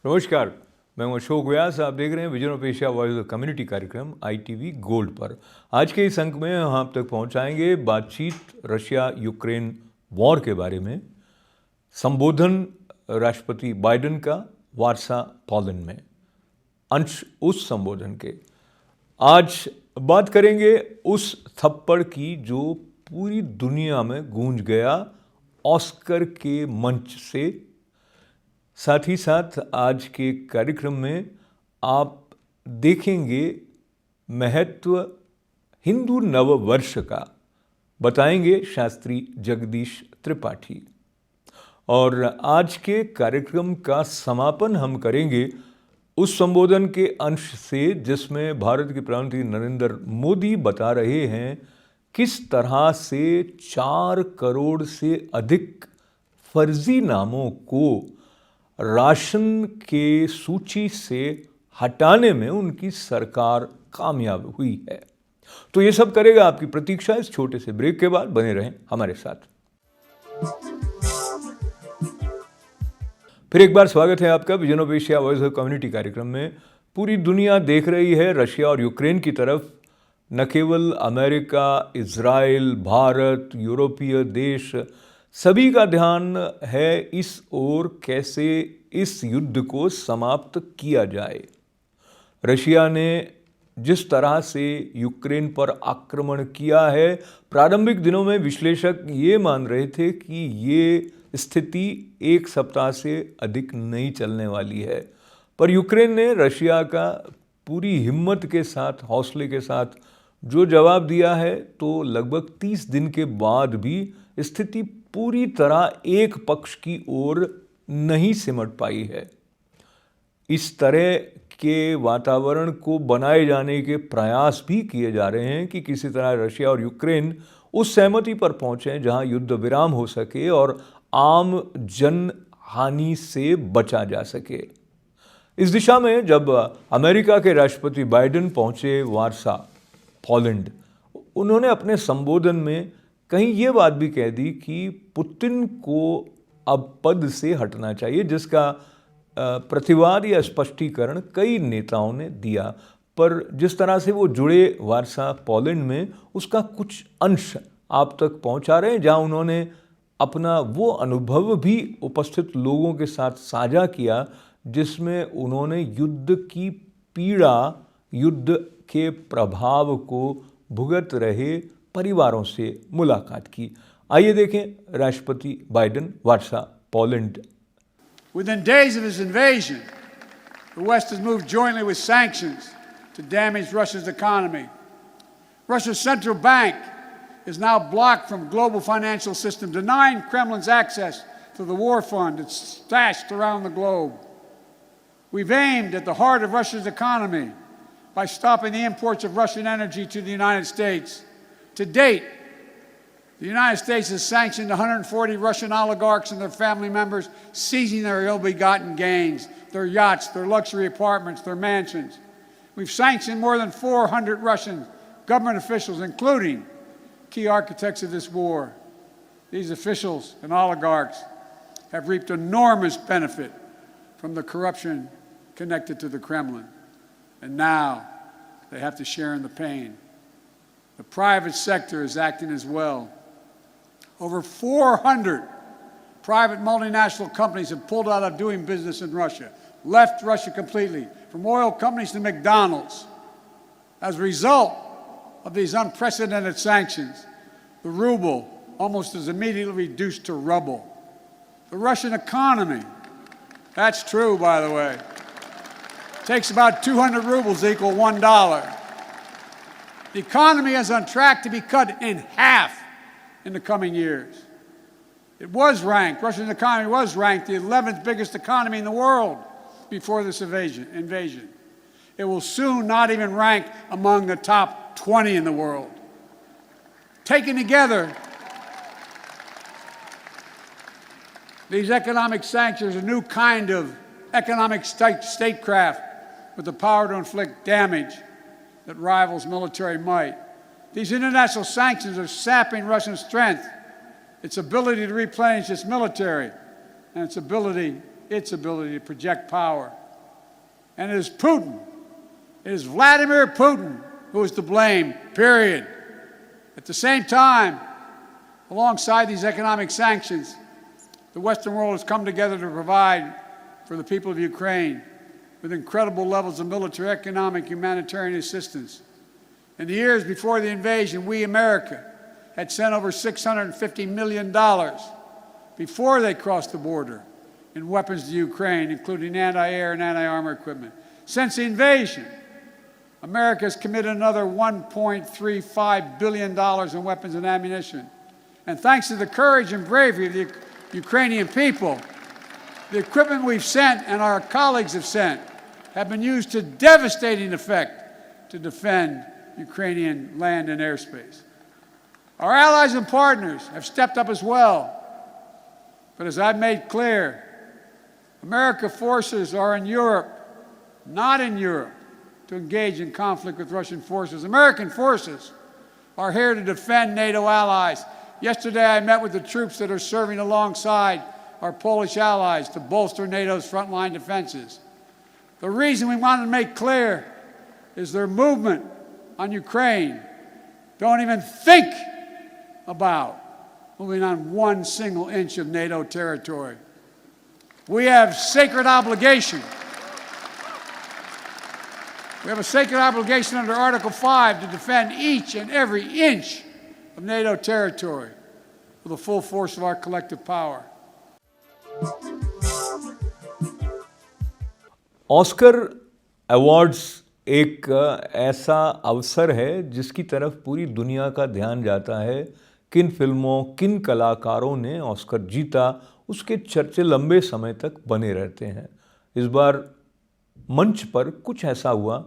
नमस्कार, मैं हूं अशोक व्यास। आप देख रहे हैं vision of Asia voice of community कार्यक्रम ITV गोल्ड पर। आज के इस अंक में हम आप तक पहुंचाएंगे बातचीत रशिया यूक्रेन वॉर के बारे में, संबोधन राष्ट्रपति बाइडेन का वारसा पोलैंड में, अंश उस संबोधन के। आज बात करेंगे उस थप्पड़ की जो पूरी दुनिया में गूंज गया ऑस्कर के मंच से। साथ ही साथ आज के कार्यक्रम में आप देखेंगे महत्व हिंदू नव वर्ष का, बताएंगे शास्त्री जगदीश त्रिपाठी। और आज के कार्यक्रम का समापन हम करेंगे उस संबोधन के अंश से जिसमें भारत के प्रधानमंत्री नरेंद्र मोदी बता रहे हैं किस तरह से 4 करोड़ से अधिक फर्जी नामों को राशन के सूची से हटाने में उनकी सरकार कामयाब हुई है। तो ये सब करेगा आपकी प्रतीक्षा इस छोटे से ब्रेक के बाद। बने रहें हमारे साथ। फिर एक बार स्वागत है आपका vision of Asia voice of community कार्यक्रम में। पूरी दुनिया देख रही है रशिया और यूक्रेन की तरफ। न केवल अमेरिका, इजराइल, भारत, यूरोपीय देश, सभी का ध्यान है इस ओर कैसे इस युद्ध को समाप्त किया जाए। रशिया ने जिस तरह से यूक्रेन पर आक्रमण किया है, प्रारंभिक दिनों में विश्लेषक ये मान रहे थे कि ये स्थिति 1 सप्ताह से अधिक नहीं चलने वाली है। पर यूक्रेन ने रशिया का पूरी हिम्मत के साथ, हौसले के साथ जो जवाब दिया है, तो लगभग 30 दिन के बाद भी स्थिति पूरी तरह एक पक्ष की ओर नहीं सिमट पाई है। इस तरह के वातावरण को बनाए जाने के प्रयास भी किए जा रहे हैं कि किसी तरह रशिया और यूक्रेन उस सहमति पर पहुंचे जहां युद्ध विराम हो सके और आम जन हानि से बचा जा सके। इस दिशा में जब अमेरिका के राष्ट्रपति बाइडेन पहुंचे वारसा, पोलैंड, उन्होंने अपने संबोधन में कहीं ये बात भी कह दी कि पुतिन को अब पद से हटना चाहिए, जिसका प्रतिवाद या स्पष्टीकरण कई नेताओं ने दिया। पर जिस तरह से वो जुड़े वारसा पोलैंड में, उसका कुछ अंश आप तक पहुंचा रहे हैं, जहां उन्होंने अपना वो अनुभव भी उपस्थित लोगों के साथ साझा किया जिसमें उन्होंने युद्ध की पीड़ा, युद्ध के प्रभाव को भुगत रहे परिवारों से मुलाकात की। आइए देखें राष्ट्रपति Biden, Warsaw, Poland. Within days of his invasion, the West has moved jointly with sanctions to damage Russia's economy. Russia's central bank is now blocked from global financial system, denying Kremlin's access to the war fund that's stashed around the globe. We've aimed at the heart of Russia's economy by stopping the imports of Russian energy to the United States. To date, the United States has sanctioned 140 Russian oligarchs and their family members, seizing their ill-begotten gains, their yachts, their luxury apartments, their mansions. We've sanctioned more than 400 Russian government officials, including key architects of this war. These officials and oligarchs have reaped enormous benefit from the corruption connected to the Kremlin. And now they have to share in the pain. The private sector is acting as well. Over 400 private multinational companies have pulled out of doing business in Russia, left Russia completely, from oil companies to McDonald's. As a result of these unprecedented sanctions, the ruble almost as immediately reduced to rubble. The Russian economy, that's true, by the way, takes about 200 rubles equal $1. The economy is on track to be cut in half in the coming years. It was ranked, Russia's economy was ranked the 11th biggest economy in the world before this invasion. It will soon not even rank among the top 20 in the world. Taken together, these economic sanctions are a new kind of economic statecraft with the power to inflict damage that rivals military might. These international sanctions are sapping Russian strength, its ability to replenish its military, and its ability to project power. And it is Vladimir Putin who is to blame, period. At the same time, alongside these economic sanctions, the Western world has come together to provide for the people of Ukraine with incredible levels of military, economic, humanitarian assistance. In the years before the invasion, we, America, had sent over $650 million before they crossed the border in weapons to Ukraine, including anti-air and anti-armor equipment. Since the invasion, America has committed another $1.35 billion in weapons and ammunition. And thanks to the courage and bravery of the Ukrainian people, the equipment we've sent and our colleagues have sent have been used to devastating effect to defend Ukrainian land and airspace. Our allies and partners have stepped up as well. But as I've made clear, American forces are in Europe, not in Europe, to engage in conflict with Russian forces. American forces are here to defend NATO allies. Yesterday, I met with the troops that are serving alongside our Polish allies to bolster NATO's frontline defenses. The reason we want to make clear is their movement on Ukraine. Don't even think about moving on one single inch of NATO territory. We have sacred obligation. We have a sacred obligation under Article 5 to defend each and every inch of NATO territory with the full force of our collective power. Oscar awards एक ऐसा अवसर है जिसकी तरफ पूरी दुनिया का ध्यान जाता है। किन फिल्मों, किन कलाकारों ने ऑस्कर जीता, उसके चर्चे लंबे समय तक बने रहते हैं। इस बार मंच पर कुछ ऐसा हुआ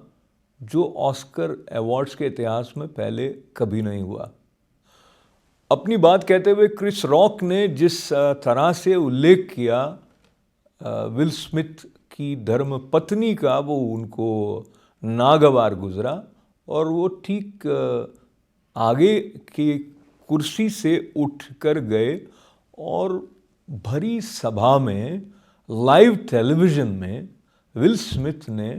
जो ऑस्कर अवार्ड्स के इतिहास में पहले कभी नहीं हुआ। अपनी बात कहते हुए क्रिस रॉक ने जिस तरह से उल्लेख किया विल स्मिथ की धर्म पत्नी का, वो उनको नागवार गुजरा और वो ठीक आगे की कुर्सी से उठ कर गए और भरी सभा में लाइव टेलीविज़न में विल स्मिथ ने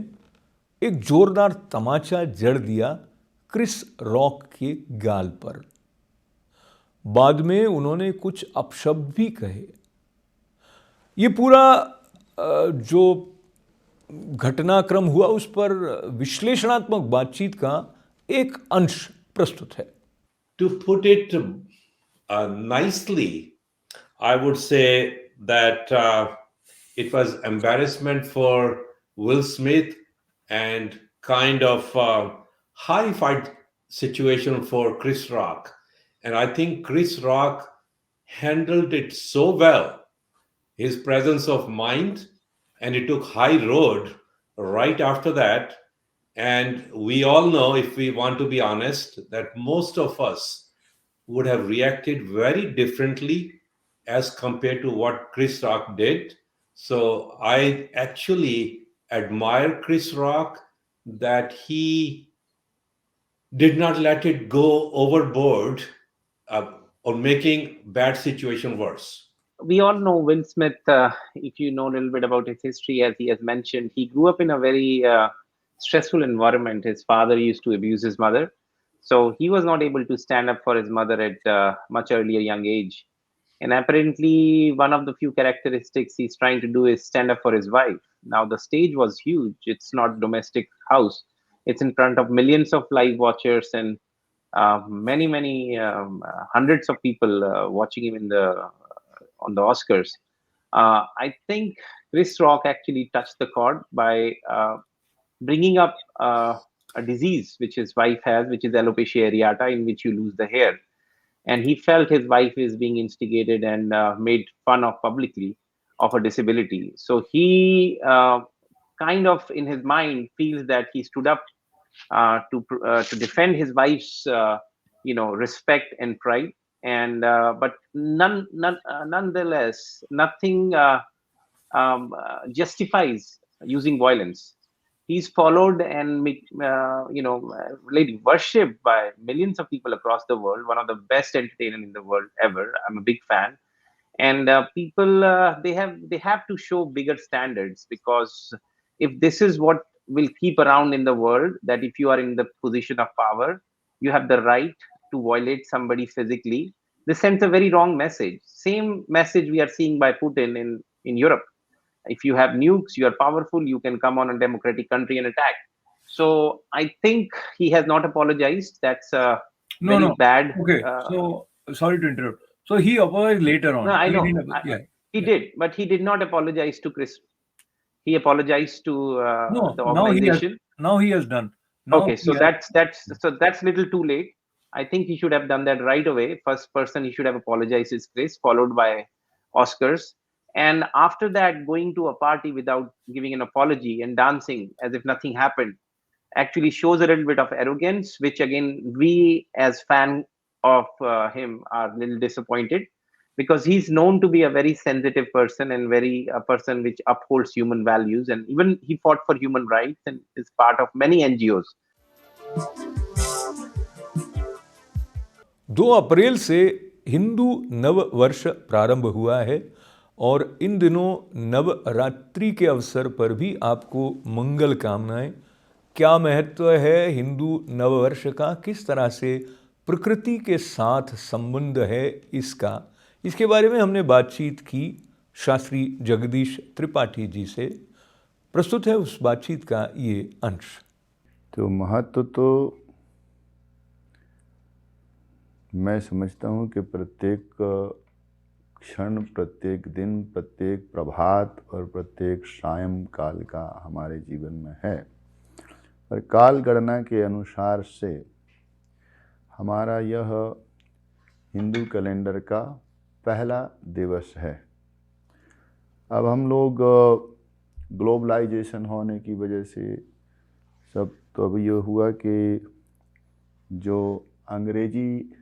एक जोरदार तमाचा जड़ दिया क्रिस रॉक के गाल पर। बाद में उन्होंने कुछ अपशब्द भी कहे। ये पूरा जो घटनाक्रम हुआ उस पर विश्लेषणात्मक बातचीत का एक अंश प्रस्तुत है। To put it nicely, I would say that it was embarrassment for Will Smith and kind of horrified situation for Chris Rock. And I think Chris Rock handled it so well, his presence of mind, and he took high road right after that. And we all know, if we want to be honest, that most of us would have reacted very differently as compared to what Chris Rock did. So I actually admire Chris Rock that he did not let it go overboard on making bad situation worse. We all know Will Smith, if you know a little bit about his history, as he has mentioned, he grew up in a very stressful environment. His father used to abuse his mother. So he was not able to stand up for his mother at a much earlier young age. And apparently one of the few characteristics he's trying to do is stand up for his wife. Now the stage was huge. It's not domestic house. It's in front of millions of live watchers and many hundreds of people watching him in the on the Oscars. I think Chris Rock actually touched the chord by bringing up a disease which his wife has, which is alopecia areata, in which you lose the hair. And he felt his wife is being instigated and made fun of publicly of a disability. So he kind of, in his mind, feels that he stood up to defend his wife's respect and pride. And but nonetheless, nothing justifies using violence. He's followed and really worshipped by millions of people across the world. One of the best entertainers in the world ever. I'm a big fan, and people they have to show bigger standards, because if this is what will keep around in the world, that if you are in the position of power, you have the right to violate somebody physically, this sends a very wrong message. Same message we are seeing by Putin in Europe. If you have nukes, you are powerful, you can come on a democratic country and attack. So I think he has not apologized. That's very bad. Okay, so sorry to interrupt. So he apologized later on. No, I know. Yeah. He did, but he did not apologize to Chris. He apologized to No, the organization. Now he has done. Now Okay, so that's little too late. I think he should have done that right away. First person he should have apologized is Chris, followed by Oscars. And after that, going to a party without giving an apology and dancing as if nothing happened actually shows a little bit of arrogance, which again, we as fan of him are a little disappointed, because he's known to be a very sensitive person and a person which upholds human values. And even he fought for human rights and is part of many NGOs. 2 अप्रैल से हिंदू नव वर्ष प्रारंभ हुआ है और इन दिनों नवरात्रि के अवसर पर भी आपको मंगल कामनाएं। क्या महत्व है हिंदू नववर्ष का, किस तरह से प्रकृति के साथ संबंध है इसके बारे में हमने बातचीत की शास्त्री जगदीश त्रिपाठी जी से। प्रस्तुत है उस बातचीत का ये अंश। तो महत्व तो मैं समझता हूँ कि प्रत्येक क्षण, प्रत्येक दिन, प्रत्येक प्रभात और प्रत्येक सायं काल का हमारे जीवन में है। और काल गणना के अनुसार से हमारा यह हिंदू कैलेंडर का पहला दिवस है। अब हम लोग ग्लोबलाइजेशन होने की वजह से सब तो अब ये हुआ कि जो अंग्रेजी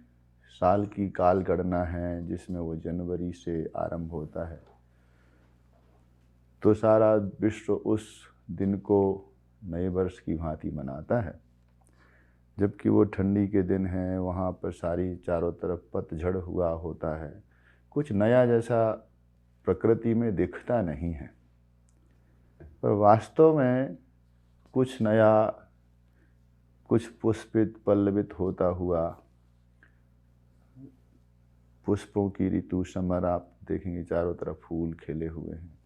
साल की काल गणना है, जिसमें वो जनवरी से आरंभ होता है, तो सारा विश्व उस दिन को नए वर्ष की भांति मनाता है। जबकि वो ठंडी के दिन हैं, वहाँ पर सारी चारों तरफ पतझड़ हुआ होता है, कुछ नया जैसा प्रकृति में दिखता नहीं है। पर वास्तव में कुछ नया, कुछ पुष्पित पल्लवित होता हुआ, पुष्पों की ऋतु समर, आप देखेंगे चारों तरफ फूल खिले हुए हैं,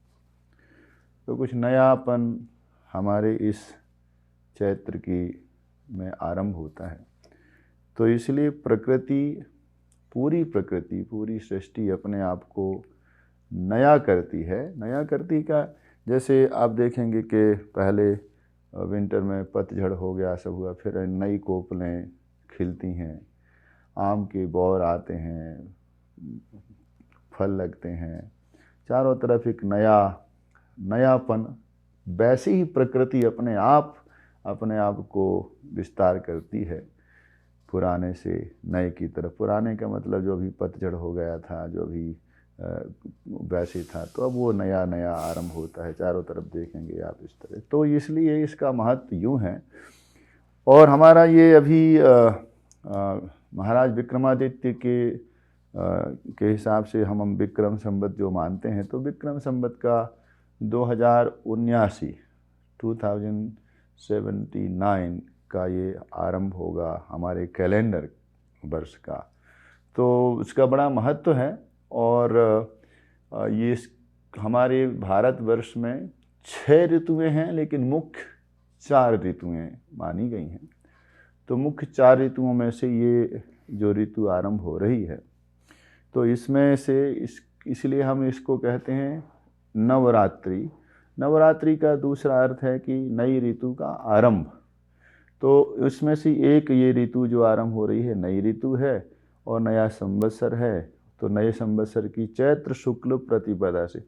तो कुछ नयापन हमारे इस चैत्र की में आरंभ होता है। तो इसलिए प्रकृति, पूरी सृष्टि अपने आप को नया करती है। नया करती का, जैसे आप देखेंगे कि पहले विंटर में पतझड़ हो गया, सब हुआ, फिर नई कोपलें खिलती हैं, आम के बौर आते हैं, फल लगते हैं, चारों तरफ एक नयापन। वैसे ही प्रकृति अपने आप को विस्तार करती है, पुराने से नए की तरफ। पुराने का मतलब जो भी पतझड़ हो गया था, जो भी वैसे था, तो अब वो नया आरंभ होता है। चारों तरफ देखेंगे आप इस तरह। तो इसलिए इसका महत्व यूँ है। और हमारा ये अभी महाराज विक्रमादित्य के हिसाब से हम विक्रम संवत जो मानते हैं, तो विक्रम संवत का 2079 का ये आरंभ होगा हमारे कैलेंडर वर्ष का। तो उसका बड़ा महत्व है। और ये हमारे भारतवर्ष में 6 ऋतुएं हैं, लेकिन मुख्य 4 ऋतुएं मानी गई हैं। तो मुख्य 4 ऋतुओं में से ये जो ऋतु आरंभ हो रही है, तो इसमें से इसलिए हम इसको कहते हैं नवरात्रि। नवरात्रि का दूसरा अर्थ है कि नई ऋतु का आरंभ। तो उसमें से एक ये ऋतु जो आरंभ हो रही है नई ऋतु है और नया संवत्सर है। तो नए संवत्सर की चैत्र शुक्ल प्रतिपदा से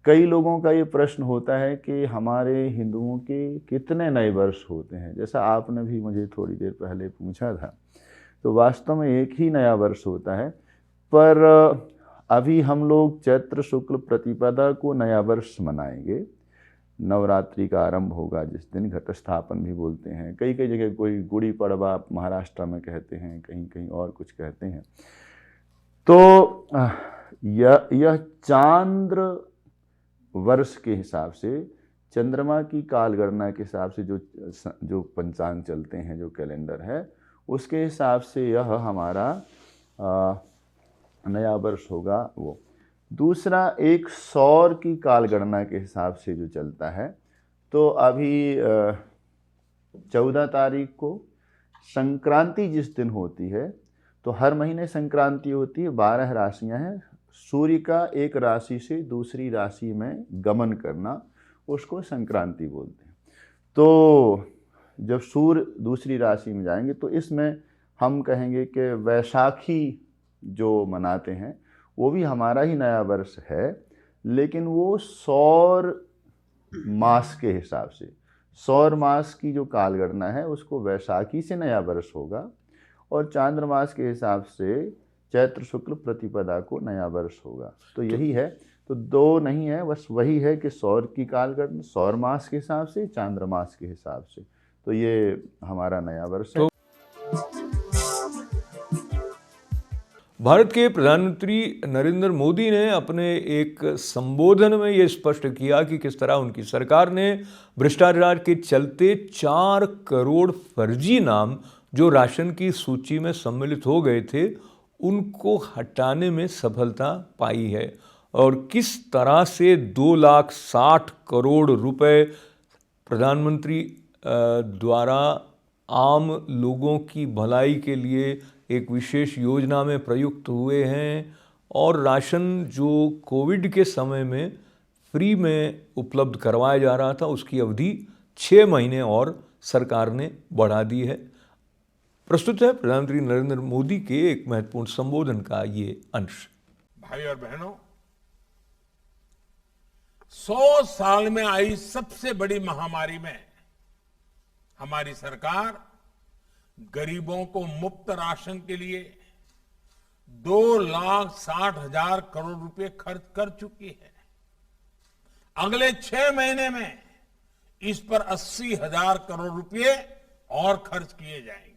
कई लोगों का ये प्रश्न होता है कि हमारे हिंदुओं के कितने नए वर्ष होते हैं, जैसा आपने भी मुझे थोड़ी देर पहले पूछा था। तो वास्तव में एक ही नया वर्ष होता है, पर अभी हम लोग चैत्र शुक्ल प्रतिपदा को नया वर्ष मनाएंगे। नवरात्रि का आरंभ होगा जिस दिन, घट स्थापन भी बोलते हैं, कई कई जगह कोई गुड़ी पड़वा महाराष्ट्र में कहते हैं, कहीं कहीं और कुछ कहते हैं। तो यह चांद्र वर्ष के हिसाब से, चंद्रमा की काल गणना के हिसाब से जो पंचांग चलते हैं, जो कैलेंडर है, उसके हिसाब से यह हमारा नया वर्ष होगा वो। दूसरा एक सौर की काल गणना के हिसाब से जो चलता है, तो अभी 14 तारीख को संक्रांति जिस दिन होती है, तो हर महीने संक्रांति होती है, 12 राशियां हैं, सूर्य का एक राशि से दूसरी राशि में गमन करना, उसको संक्रांति बोलते हैं। तो जब सूर्य दूसरी राशि में जाएंगे तो इसमें हम कहेंगे कि वैशाखी जो मनाते हैं वो भी हमारा ही नया वर्ष है, लेकिन वो सौर मास के हिसाब से, सौर मास की जो काल गणना है उसको वैशाखी से नया वर्ष होगा, और चांद्रमास के हिसाब से चैत्र शुक्ल प्रतिपदा को नया वर्ष होगा। तो यही है, तो दो नहीं है, बस वही है कि सौर की काल गणना सौर मास के हिसाब से, चांद्रमास के हिसाब से, तो ये हमारा नया वर्ष है। भारत के प्रधानमंत्री नरेंद्र मोदी ने अपने एक संबोधन में ये स्पष्ट किया कि किस तरह उनकी सरकार ने भ्रष्टाचार के चलते 4 करोड़ फर्जी नाम जो राशन की सूची में सम्मिलित हो गए थे, उनको हटाने में सफलता पाई है, और किस तरह से 2,60,000 करोड़ रुपए प्रधानमंत्री द्वारा आम लोगों की भलाई के लिए एक विशेष योजना में प्रयुक्त हुए हैं, और राशन जो कोविड के समय में फ्री में उपलब्ध करवाया जा रहा था उसकी अवधि 6 महीने और सरकार ने बढ़ा दी है। प्रस्तुत है प्रधानमंत्री नरेंद्र मोदी के एक महत्वपूर्ण संबोधन का ये अंश। भाई और बहनों, 100 साल में आई सबसे बड़ी महामारी में हमारी सरकार गरीबों को मुफ्त राशन के लिए 2,60,000 करोड़ रुपए खर्च कर चुकी है। अगले 6 महीने में इस पर 80,000 करोड़ रुपए और खर्च किए जाएंगे।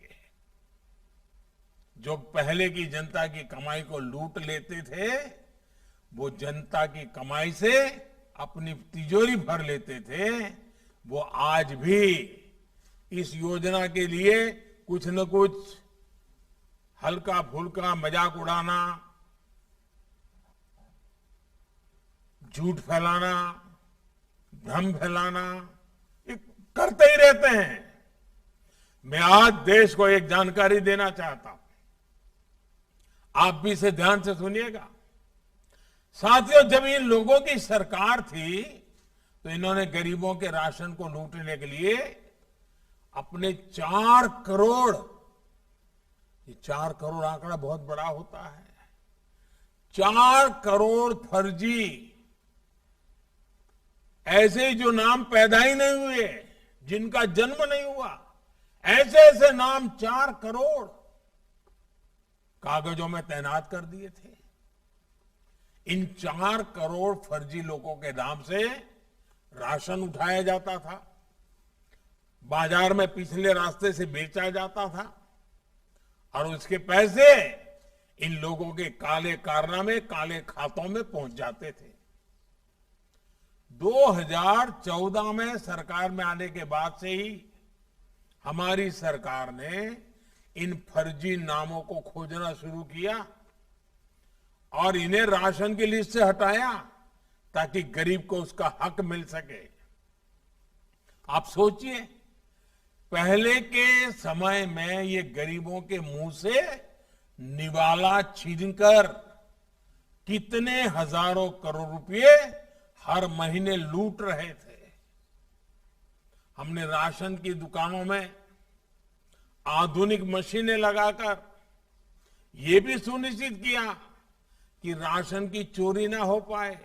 जो पहले की जनता की कमाई को लूट लेते थे, वो जनता की कमाई से अपनी तिजोरी भर लेते थे, वो आज भी इस योजना के लिए कुछ न कुछ हल्का फुल्का मजाक उड़ाना, झूठ फैलाना, भ्रम फैलाना, ये करते ही रहते हैं। मैं आज देश को एक जानकारी देना चाहता हूं, आप भी इसे ध्यान से सुनिएगा। साथियों, जब इन लोगों की सरकार थी तो इन्होंने गरीबों के राशन को लूटने के लिए अपने 4 करोड़, ये 4 करोड़ आंकड़ा बहुत बड़ा होता है, 4 करोड़ फर्जी, ऐसे जो नाम पैदा ही नहीं हुए, जिनका जन्म नहीं हुआ, ऐसे ऐसे नाम 4 करोड़ कागजों में तैनात कर दिए थे। इन 4 करोड़ फर्जी लोगों के नाम से राशन उठाया जाता था, बाजार में पिछले रास्ते से बेचा जाता था, और उसके पैसे इन लोगों के काले कारनामे, काले खातों में पहुंच जाते थे। 2014 में सरकार में आने के बाद से ही हमारी सरकार ने इन फर्जी नामों को खोजना शुरू किया और इन्हें राशन की लिस्ट से हटाया ताकि गरीब को उसका हक मिल सके। आप सोचिए, पहले के समय में ये गरीबों के मुंह से निवाला छीनकर कितने हजारों करोड़ रुपए हर महीने लूट रहे थे। हमने राशन की दुकानों में आधुनिक मशीनें लगाकर ये भी सुनिश्चित किया कि राशन की चोरी ना हो पाए।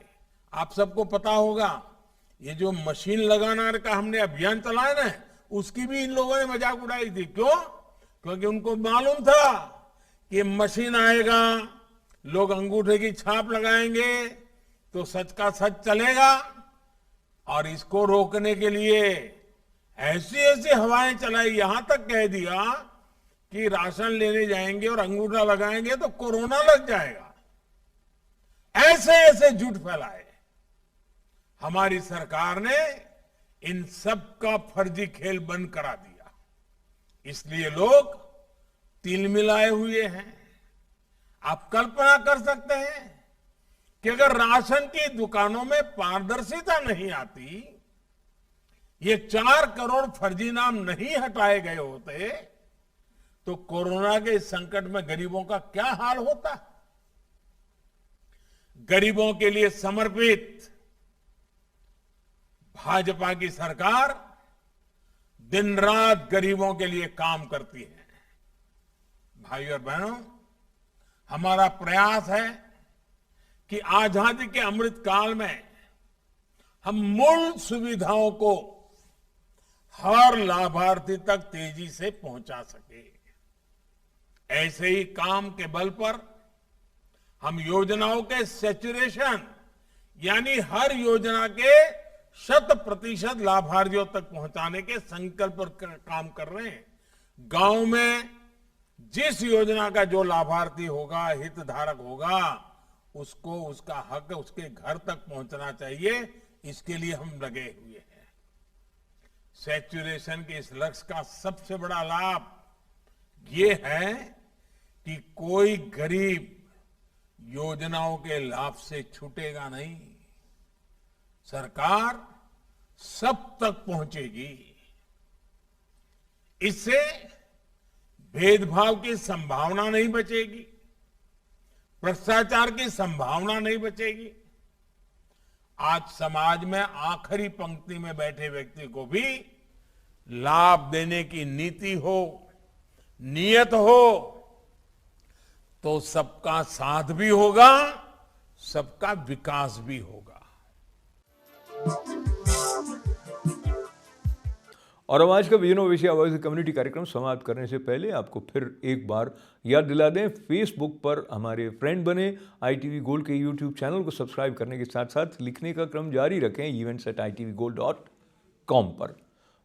आप सबको पता होगा, ये जो मशीन लगाना का हमने अभियान चलाया ना, उसकी भी इन लोगों ने मजाक उड़ाई थी। क्यों? क्योंकि उनको मालूम था कि मशीन आएगा, लोग अंगूठे की छाप लगाएंगे तो सच का सच चलेगा, और इसको रोकने के लिए ऐसी ऐसी हवाएं चलाई, यहां तक कह दिया कि राशन लेने जाएंगे और अंगूठा लगाएंगे तो कोरोना लग जाएगा। ऐसे ऐसे झूठ फैलाए। हमारी सरकार ने इन सब का फर्जी खेल बंद करा दिया। इसलिए लोग तिलमिलाए हुए हैं। आप कल्पना कर सकते हैं कि अगर राशन की दुकानों में पारदर्शिता नहीं आती, ये 4 करोड़ फर्जी नाम नहीं हटाए गए होते, तो कोरोना के इस संकट में गरीबों का क्या हाल होता। गरीबों के लिए समर्पित भाजपा की सरकार दिन रात गरीबों के लिए काम करती है। भाइयों और बहनों, हमारा प्रयास है कि आजादी के अमृत काल में हम मूल सुविधाओं को हर लाभार्थी तक तेजी से पहुंचा सके। ऐसे ही काम के बल पर हम योजनाओं के सैचुरेशन, यानी हर योजना के 100% लाभार्थियों तक पहुंचाने के संकल्प पर काम कर रहे हैं। गांव में जिस योजना का जो लाभार्थी होगा, हितधारक होगा, उसको उसका हक उसके घर तक पहुंचना चाहिए। इसके लिए हम लगे हुए हैं। सैचुरेशन के इस लक्ष्य का सबसे बड़ा लाभ ये है कि कोई गरीब योजनाओं के लाभ से छूटेगा नहीं। सरकार सब तक पहुंचेगी। इससे भेदभाव की संभावना नहीं बचेगी, भ्रष्टाचार की संभावना नहीं बचेगी। आज समाज में आखिरी पंक्ति में बैठे व्यक्ति को भी लाभ देने की नीति हो, नियत हो, तो सबका साथ भी होगा, सबका विकास भी होगा। और अब आज का विजन ओवैसी आवाज कम्युनिटी कार्यक्रम समाप्त करने से पहले आपको फिर एक बार याद दिला दें, फेसबुक पर हमारे फ्रेंड बने, ITV गोल्ड के यूट्यूब चैनल को सब्सक्राइब करने के साथ साथ लिखने का क्रम जारी रखें events@itvgold.com पर।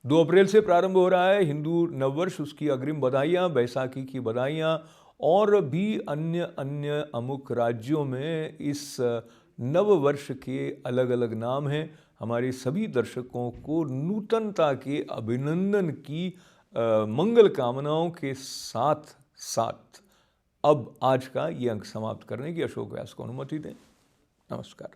2 अप्रैल से प्रारंभ हो रहा है हिंदू नववर्ष, उसकी अग्रिम बधाइयाँ, बैसाखी की बधाइयाँ, और भी अन्य अमुक राज्यों में इस नव वर्ष के अलग अलग नाम हैं। हमारे सभी दर्शकों को नूतनता के अभिनंदन की मंगल कामनाओं के साथ साथ अब आज का ये अंक समाप्त करने की अशोक व्यास को अनुमति दें। नमस्कार।